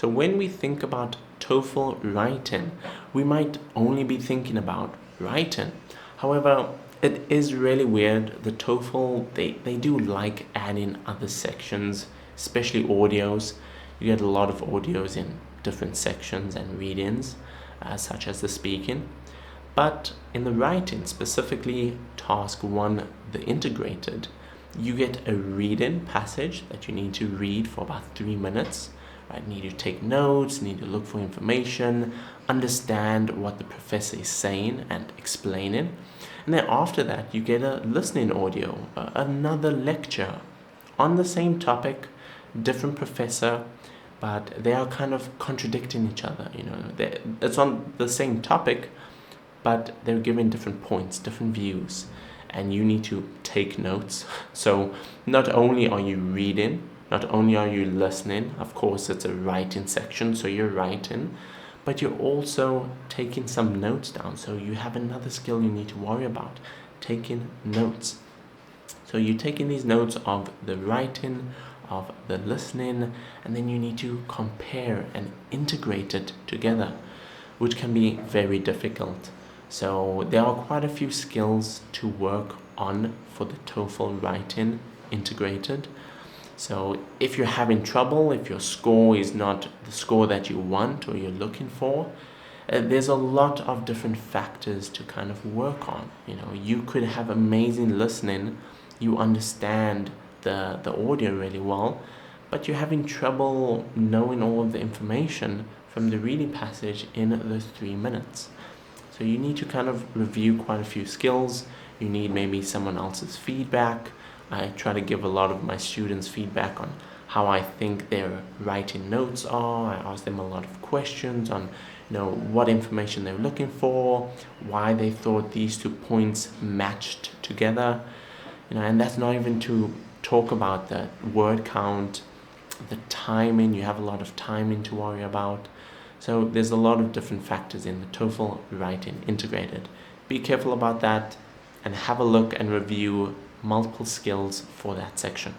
So when we think about TOEFL writing, we might only be thinking about writing. However, it is really weird. The TOEFL, they do like adding other sections, especially audios. You get a lot of audios in different sections and readings, such as the speaking. But in the writing, specifically task one, the integrated, you get a read-in passage that you need to read for about 3 minutes. Right? Need to take notes, need to look for information, understand what the professor is saying and explaining. And then after that, you get a listening audio, another lecture on the same topic, different professor, but they are kind of contradicting each other. It's on the same topic, but they're giving different points, different views, and you need to take notes. So not only are you reading, not only are you listening, of course it's a writing section, so you're writing, but you're also taking some notes down. So you have another skill you need to worry about, taking notes. So you're taking these notes of the writing, of the listening, and then you need to compare and integrate it together, which can be very difficult. So there are quite a few skills to work on for the TOEFL writing integrated. So if you're having trouble, if your score is not the score that you want or you're looking for, there's a lot of different factors to kind of work on. You could have amazing listening, you understand the audio really well, but you're having trouble knowing all of the information from the reading passage in those 3 minutes. So you need to kind of review quite a few skills. You need maybe someone else's feedback. I try to give a lot of my students feedback on how I think their writing notes are. I ask them a lot of questions on what information they're looking for, why they thought these 2 points matched together. And that's not even to talk about the word count, the timing. You have a lot of timing to worry about. So there's a lot of different factors in the TOEFL writing integrated. Be careful about that and have a look and review multiple skills for that section.